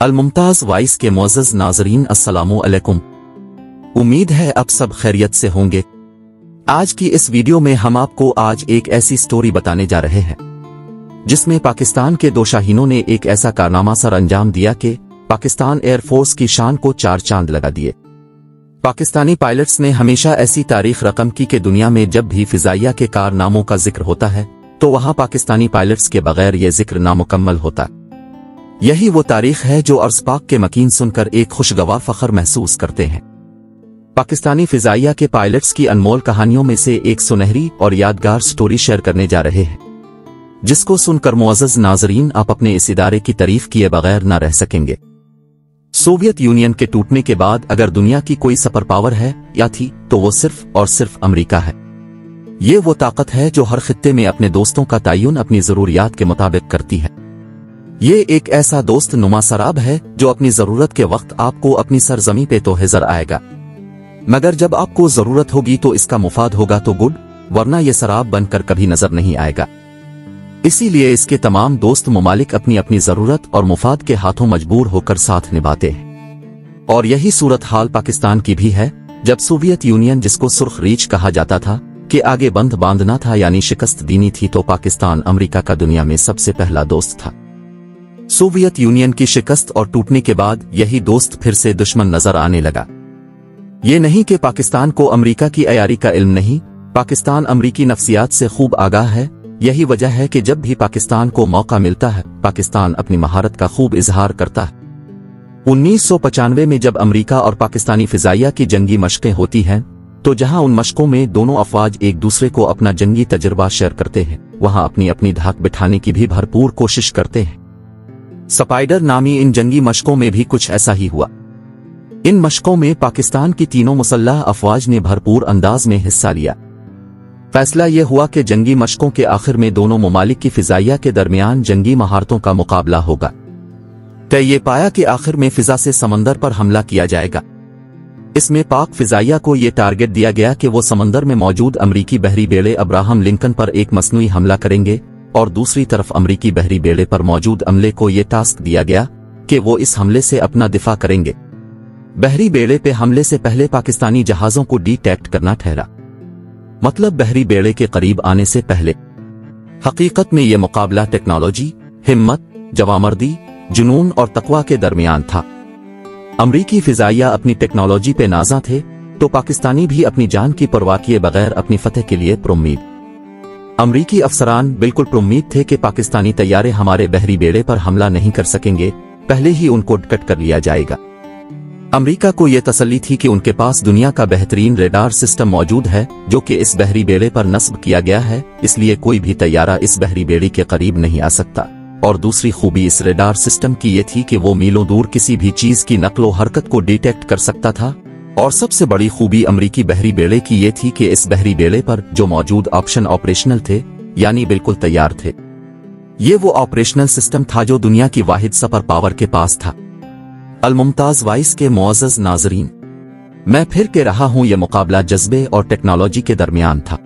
अलमुमताज voice के मुअज़्ज़ज़ नाज़रीन अस्सलामु अलैकुम। उम्मीद है आप सब खैरियत से होंगे। आज की इस वीडियो में हम आपको आज एक ऐसी स्टोरी बताने जा रहे हैं जिसमें पाकिस्तान के दो शाहीनों ने एक ऐसा कारनामा सर अंजाम दिया कि पाकिस्तान एयरफोर्स की शान को चार चांद लगा दिए। पाकिस्तानी पायलट्स ने हमेशा ऐसी तारीख रकम की कि दुनिया में जब भी फिजाइया के कारनामों का जिक्र होता है तो वहां पाकिस्तानी पायलट्स के बगैर ये जिक्र नामुकम्मल होता। यही वो तारीख है जो अर्ज़ पाक के मकीन सुनकर एक खुशगवार फख्र महसूस करते हैं। पाकिस्तानी फिजाइया के पायलट्स की अनमोल कहानियों में से एक सुनहरी और यादगार स्टोरी शेयर करने जा रहे हैं जिसको सुनकर मुअज़्ज़ज़ नाज़रीन आप अपने इस इदारे की तारीफ किए बगैर न रह सकेंगे। सोवियत यूनियन के टूटने के बाद अगर दुनिया की कोई सुपर पावर है या थी तो वो सिर्फ और सिर्फ अमेरिका है। ये वो ताकत है जो हर खित्ते में अपने दोस्तों का तयन अपनी जरूरियात के मुताबिक करती है। ये एक ऐसा दोस्त नुमा शराब है जो अपनी जरूरत के वक्त आपको अपनी सरजमी पे तो नजर आएगा, मगर जब आपको जरूरत होगी तो इसका मुफाद होगा तो गुड, वरना ये शराब बनकर कभी नजर नहीं आएगा। इसीलिए इसके तमाम दोस्त ममालिक अपनी अपनी जरूरत और मुफाद के हाथों मजबूर होकर साथ निभाते हैं। और यही सूरत हाल पाकिस्तान की भी है। जब सोवियत यूनियन, जिसको सुर्ख रीछ कहा जाता था, कि आगे बंद बांधना था यानी शिकस्त दीनी थी, तो पाकिस्तान अमेरिका का दुनिया में सबसे पहला दोस्त था। सोवियत यूनियन की शिकस्त और टूटने के बाद यही दोस्त फिर से दुश्मन नजर आने लगा। ये नहीं कि पाकिस्तान को अमेरिका की अयारी का इल्म नहीं, पाकिस्तान अमरीकी नफ्सियात से खूब आगाह है। यही वजह है कि जब भी पाकिस्तान को मौका मिलता है पाकिस्तान अपनी महारत का खूब इजहार करता है। 1995 में जब अमेरिका और पाकिस्तानी फिजाइया की जंगी मशकें होती हैं तो जहां उन मशकों में दोनों अफवाज एक दूसरे को अपना जंगी तजुर्बा शेयर करते हैं, वहां अपनी अपनी धाक बिठाने की भी भरपूर कोशिश करते हैं। स्पाइडर नामी इन जंगी मशकों में भी कुछ ऐसा ही हुआ। इन मशकों में पाकिस्तान की तीनों मुसल्लह अफवाज ने भरपूर अंदाज में हिस्सा लिया। फैसला यह हुआ कि जंगी मशकों के आखिर में दोनों ममालिक की फिजाइया के दरमियान जंगी महारतों का मुकाबला होगा। तय ये पाया कि आखिर में फिजा से समंदर पर हमला किया जाएगा। इसमें पाक फिजाइया को यह टारगेट दिया गया कि वो समंदर में मौजूद अमरीकी बहरी बेड़े अब्राहम लिंकन पर एक मसनूई हमला करेंगे, और दूसरी तरफ अमरीकी बहरी बेड़े पर मौजूद अमले को यह टास्क दिया गया कि वो इस हमले से अपना दिफा करेंगे। बहरी बेड़े पे हमले से पहले पाकिस्तानी जहाजों को डिटेक्ट करना ठहरा, मतलब बहरी बेड़े के करीब आने से पहले। हकीकत में यह मुकाबला टेक्नोलॉजी, हिम्मत, जवामर्दी, जुनून और तकवा के दरमियान था। अमरीकी फिजाइया अपनी टेक्नोलॉजी पे नाज़ा थे तो पाकिस्तानी भी अपनी जान की परवाह किए बगैर अपनी फतह के लिए पुरुम्मीद। अमरीकी अफसरान बिल्कुल पुरुम्मीद थे कि पाकिस्तानी तैयारे हमारे बहरी बेड़े पर हमला नहीं कर सकेंगे, पहले ही उनको कट कर लिया जाएगा। अमेरिका को यह तसल्ली थी कि उनके पास दुनिया का बेहतरीन रेडार सिस्टम मौजूद है जो कि इस बहरी बेड़े पर नस्ब किया गया है, इसलिए कोई भी तैयारा इस बहरी बेड़े के करीब नहीं आ सकता। और दूसरी खूबी इस रेडार सिस्टम की यह थी कि वो मीलों दूर किसी भी चीज की नकलो हरकत को डिटेक्ट कर सकता था। और सबसे बड़ी खूबी अमरीकी बहरी बेड़े की यह थी कि इस बहरी बेड़े पर जो मौजूद ऑप्शन ऑपरेशनल थे, यानी बिल्कुल तैयार थे। ये वो ऑपरेशनल सिस्टम था जो दुनिया की वाहिद सुपर पावर के पास था। अलमुमताज वॉइस के मुअज़्ज़ज़ नाज़रीन, मैं फिर कह रहा हूं, यह मुकाबला जज्बे और टेक्नोलॉजी के दरमियान था।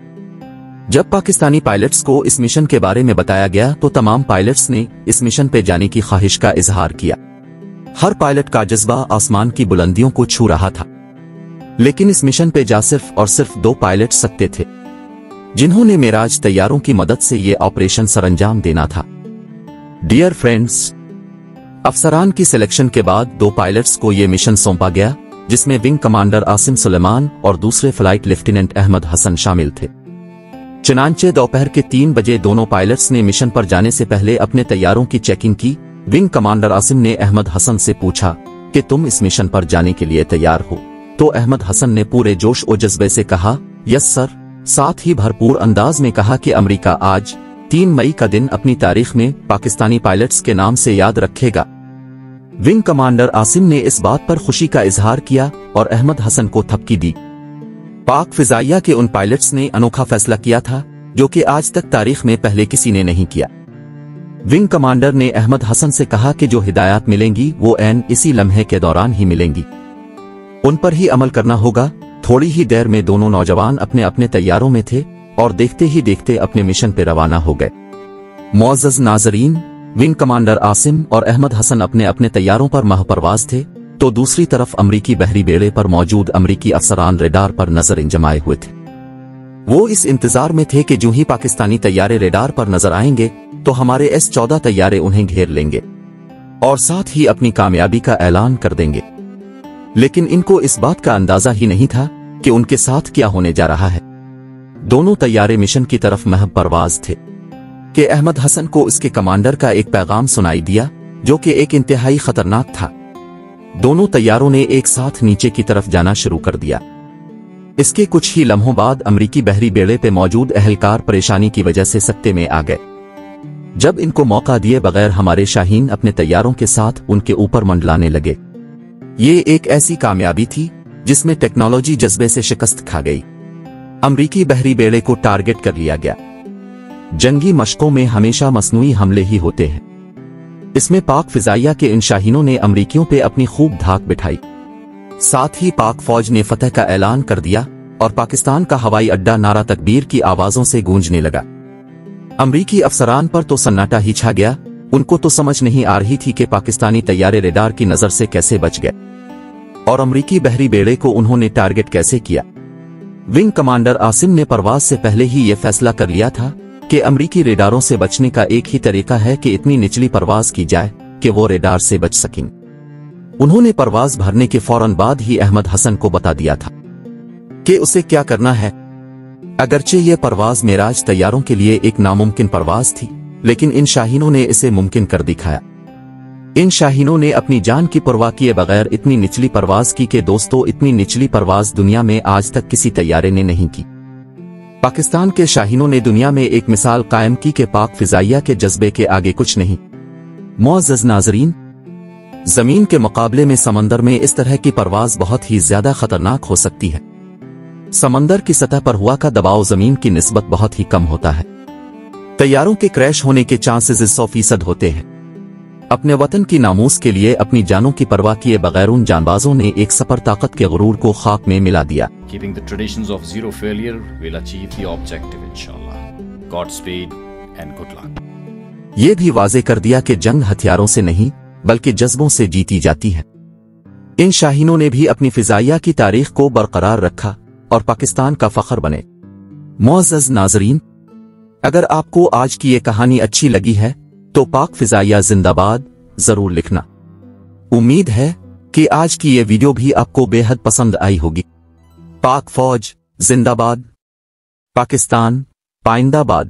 जब पाकिस्तानी पायलट्स को इस मिशन के बारे में बताया गया तो तमाम पायलट्स ने इस मिशन पे जाने की ख्वाहिश का इजहार किया। हर पायलट का जज्बा आसमान की बुलंदियों को छू रहा था, लेकिन इस मिशन पे जा सिर्फ और सिर्फ 2 पायलट सकते थे जिन्होंने मेराज तैयारों की मदद से ये ऑपरेशन सरंजाम देना था। डियर फ्रेंड्स, अफसरान की सिलेक्शन के बाद 2 पायलट्स को यह मिशन सौंपा गया जिसमें विंग कमांडर आसिम सुलेमान और दूसरे फ्लाइट लेफ्टिनेंट अहमद हसन शामिल थे। चनांचे दोपहर के 3 बजे दोनों पायलट्स ने मिशन पर जाने से पहले अपने तैयारों की चेकिंग की। विंग कमांडर आसिम ने अहमद हसन से पूछा कि तुम इस मिशन पर जाने के लिए तैयार हो? तो अहमद हसन ने पूरे जोश और जज्बे से कहा, यस सर। साथ ही भरपूर अंदाज में कहा कि अमेरिका आज 3 मई का दिन अपनी तारीख में पाकिस्तानी पायलट्स के नाम से याद रखेगा। विंग कमांडर आसिम ने इस बात पर खुशी का इजहार किया और अहमद हसन को थपकी दी। पाक फिजाइया के उन पायलट्स ने अनोखा फैसला किया था जो कि आज तक तारीख में पहले किसी ने नहीं किया। विंग कमांडर ने अहमद हसन से कहा कि जो हिदायत मिलेंगी वो ऐन इसी लम्हे के दौरान ही मिलेंगी, उन पर ही अमल करना होगा। थोड़ी ही देर में दोनों नौजवान अपने अपने तैयारों में थे और देखते ही देखते अपने मिशन पे रवाना हो गए। मुअज़्ज़ज़ नाज़रीन, विंग कमांडर आसिम और अहमद हसन अपने अपने तैयारों पर महपरवाज थे, तो दूसरी तरफ अमरीकी बहरी बेड़े पर मौजूद अमरीकी अफसरान रेडार पर नजर जमाए हुए थे। वो इस इंतजार में थे कि जो ही पाकिस्तानी तैयारे रेडार पर नजर आएंगे तो हमारे S-14 तैयारे उन्हें घेर लेंगे और साथ ही अपनी कामयाबी का ऐलान कर देंगे। लेकिन इनको इस बात का अंदाजा ही नहीं था कि उनके साथ क्या होने जा रहा है। दोनों तैयारे मिशन की तरफ महब परवाज थे कि अहमद हसन को इसके कमांडर का एक पैगाम सुनाई दिया जो कि एक इंतहाई खतरनाक था। दोनों तैयारों ने एक साथ नीचे की तरफ जाना शुरू कर दिया। इसके कुछ ही लम्हों बाद अमरीकी बहरी बेड़े पे मौजूद अहलकार परेशानी की वजह से सकते में आ गए। जब इनको मौका दिए बगैर हमारे शाहीन अपने तैयारों के साथ उनके ऊपर मंडलाने लगे। ये एक ऐसी कामयाबी थी जिसमें टेक्नोलॉजी जज्बे से शिकस्त खा गई। अमरीकी बहरी बेड़े को टारगेट कर लिया गया। जंगी मशकों में हमेशा मसनूई हमले ही होते हैं। इसमें पाक फिजाइया के इन शाहीनों ने अमरीकियों पे अपनी खूब धाक बिठाई। साथ ही पाक फौज ने फतह का ऐलान कर दिया और पाकिस्तान का हवाई अड्डा नारा तकबीर की आवाजों से गूंजने लगा। अमरीकी अफसरान पर तो सन्नाटा ही छा गया। उनको तो समझ नहीं आ रही थी कि पाकिस्तानी तैयारे रेडार की नजर से कैसे बच गए और अमरीकी बहरी बेड़े को उन्होंने टारगेट कैसे किया। विंग कमांडर आसिम ने परवाज से पहले ही यह फैसला कर लिया था कि अमरीकी रेडारों से बचने का एक ही तरीका है कि इतनी निचली परवाज की जाए कि वो रेडार से बच सकें। उन्होंने परवाज भरने के फौरन बाद ही अहमद हसन को बता दिया था कि उसे क्या करना है। अगरचे ये परवाज मेराज तैयारों के लिए एक नामुमकिन परवाज थी, लेकिन इन शाहीनों ने इसे मुमकिन कर दिखाया। इन शाहीनों ने अपनी जान की परवाह किए बगैर इतनी निचली परवाज की कि दोस्तों, इतनी निचली परवाज दुनिया में आज तक किसी तैयारे ने नहीं की। पाकिस्तान के शाहीनों ने दुनिया में एक मिसाल कायम की कि पाक फिजाइया के जज्बे के आगे कुछ नहीं। मुअज़्ज़ज़ नाज़रीन, जमीन के मुकाबले में समंदर में इस तरह की परवाज बहुत ही ज्यादा खतरनाक हो सकती है। समंदर की सतह पर हवा का दबाव जमीन की निस्बत बहुत ही कम होता है। तैयारों के क्रैश होने के चांसेस 100% होते हैं। अपने वतन की नामूस के लिए अपनी जानों की परवाह किए बगैर उन जानबाजों ने एक सफर ताकत के गुरूर को खाक में मिला दिया। Keeping the traditions of zero failure will achieve the objective inshallah. Godspeed and good luck. ये भी वाजे कर दिया कि जंग हथियारों से नहीं बल्कि जज्बों से जीती जाती है। इन शाहीनों ने भी अपनी फिजाइया की तारीख को बरकरार रखा और पाकिस्तान का फख्र बने। मुअज़्ज़ज़ नाज़रीन, अगर आपको आज की ये कहानी अच्छी लगी है तो पाक फिजाइया जिंदाबाद जरूर लिखना। उम्मीद है कि आज की ये वीडियो भी आपको बेहद पसंद आई होगी। पाक फौज जिंदाबाद, पाकिस्तान पाइंदाबाद।